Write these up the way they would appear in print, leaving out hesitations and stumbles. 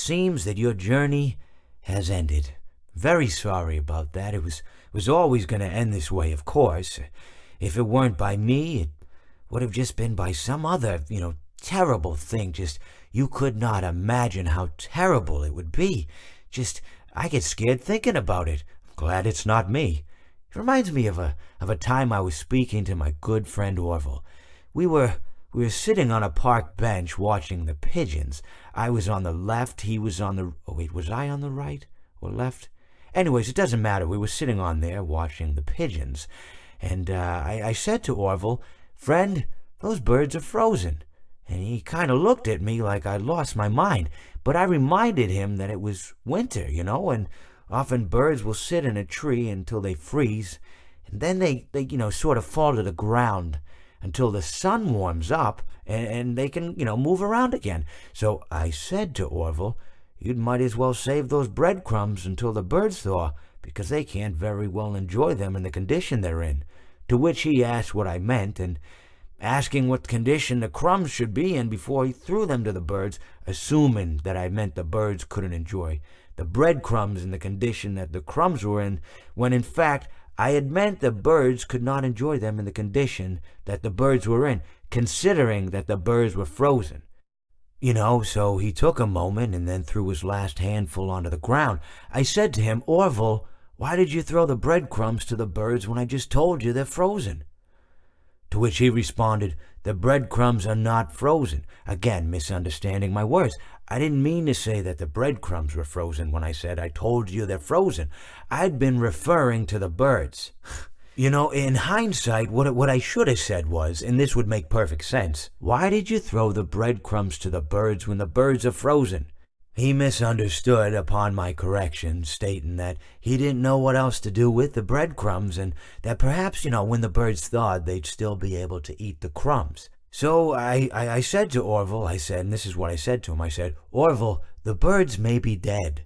seems that your journey has ended. Very sorry about that. It was always going to end this way, of course. If it weren't by me, it would have just been by some other, terrible thing. Just, you could not imagine how terrible it would be. Just, I get scared thinking about it. I'm glad it's not me. It reminds me of a time I was speaking to my good friend Orville. We were sitting on a park bench watching the pigeons. I was on the left, he was on the... Oh, wait, was I on the right or left? Anyways, it doesn't matter. We were sitting on there watching the pigeons. And I said to Orville, "Friend, those birds are frozen." And he kind of looked at me like I'd lost my mind. But I reminded him that it was winter, and often birds will sit in a tree until they freeze. And then they sort of fall to the ground until the sun warms up and they can, move around again. So I said to Orville, "You might as well save those breadcrumbs until the birds thaw, because they can't very well enjoy them in the condition they're in." To which he asked what I meant, and asking what condition the crumbs should be in before he threw them to the birds, assuming that I meant the birds couldn't enjoy the breadcrumbs in the condition that the crumbs were in, when in fact I had meant the birds could not enjoy them in the condition that the birds were in, considering that the birds were frozen. So he took a moment and then threw his last handful onto the ground. I said to him, "Orville, why did you throw the breadcrumbs to the birds when I just told you they're frozen?" To which he responded, "The breadcrumbs are not frozen." Again, misunderstanding my words. I didn't mean to say that the breadcrumbs were frozen when I said I told you they're frozen. I'd been referring to the birds. In hindsight, what I should have said was, and this would make perfect sense, "Why did you throw the breadcrumbs to the birds when the birds are frozen?" He misunderstood upon my correction, stating that he didn't know what else to do with the breadcrumbs, and that perhaps, when the birds thawed, they'd still be able to eat the crumbs. So I said to Orville, and this is what I said to him, I said, "Orville, the birds may be dead."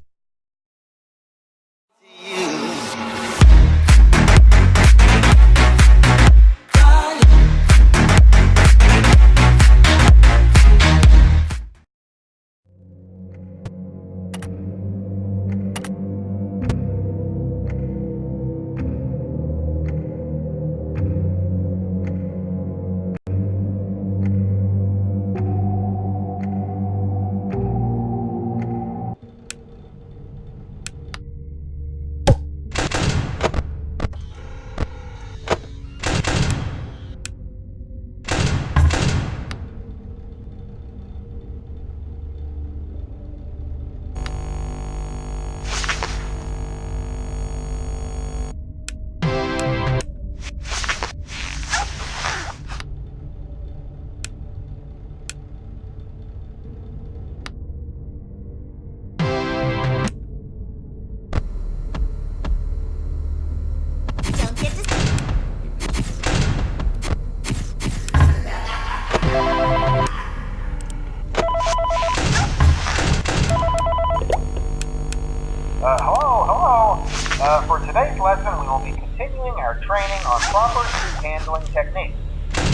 For today's lesson, we will be continuing our training on proper suit handling techniques.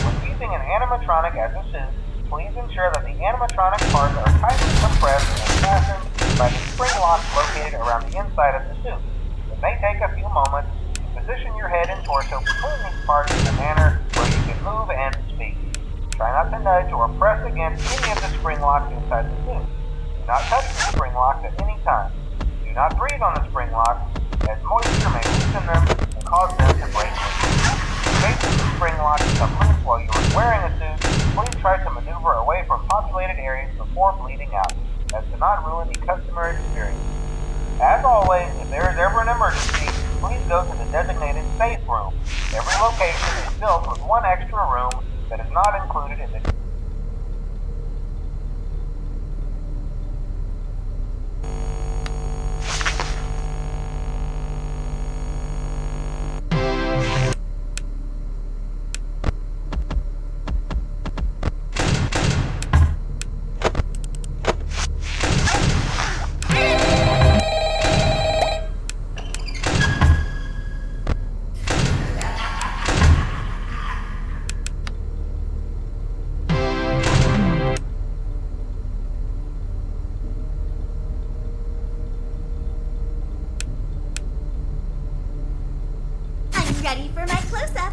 When using an animatronic as a suit, please ensure that the animatronic parts are tightly compressed and fastened by the spring locks located around the inside of the suit. It may take a few moments to position your head and torso between these parts in a manner where you can move and speak. Try not to nudge or press against any of the spring locks inside the suit. Do not touch the spring locks at any time. Do not breathe on the spring locks, as moisture may loosen them and cause them to break loose. In case of the spring locks become loose while you are wearing a suit, please try to maneuver away from populated areas before bleeding out, as to not ruin the customer experience. As always, if there is ever an emergency, please go to the designated safe room. Every location is built with one extra room that is not included in the ready for my close-up.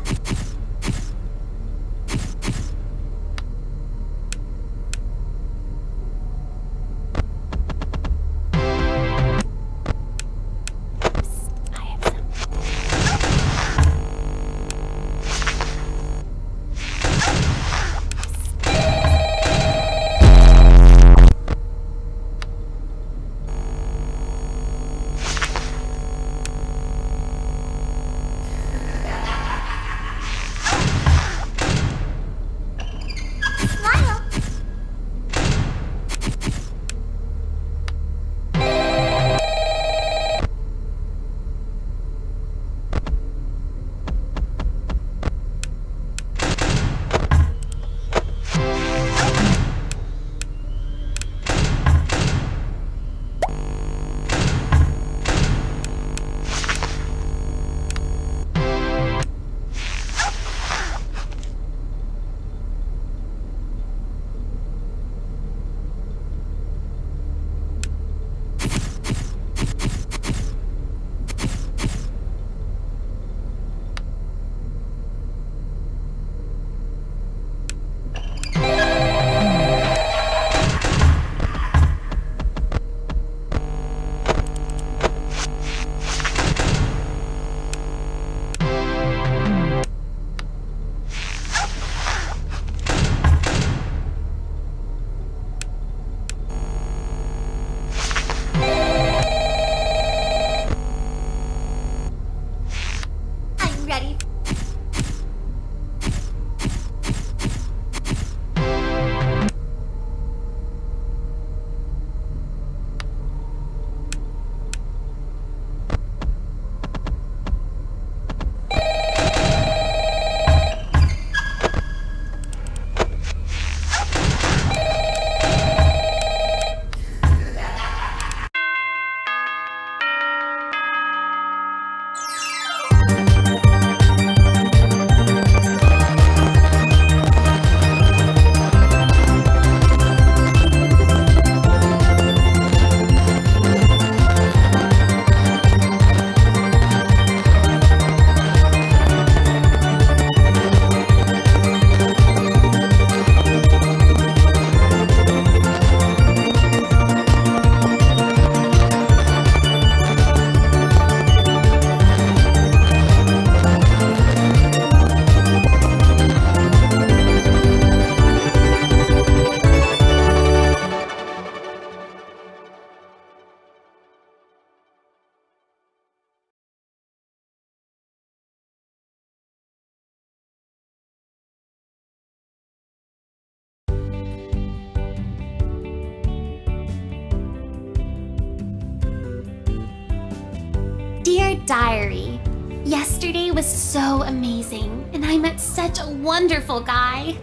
Dear Diary, yesterday was so amazing, and I met such a wonderful guy.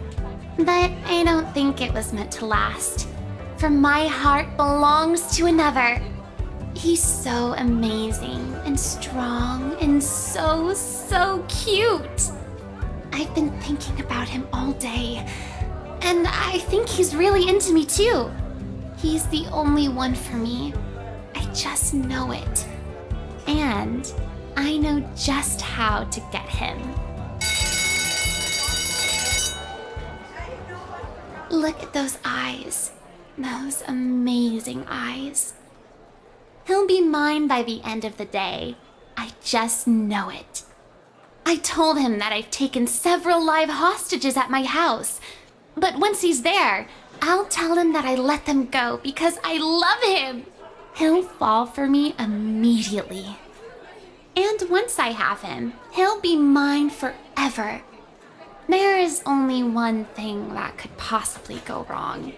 But I don't think it was meant to last, for my heart belongs to another. He's so amazing and strong and so cute. I've been thinking about him all day, and I think he's really into me too. He's the only one for me. I just know it. And I know just how to get him. Look at those eyes. Those amazing eyes. He'll be mine by the end of the day. I just know it. I told him that I've taken several live hostages at my house. But once he's there, I'll tell him that I let them go because I love him. He'll fall for me immediately. And once I have him, he'll be mine forever. There is only one thing that could possibly go wrong.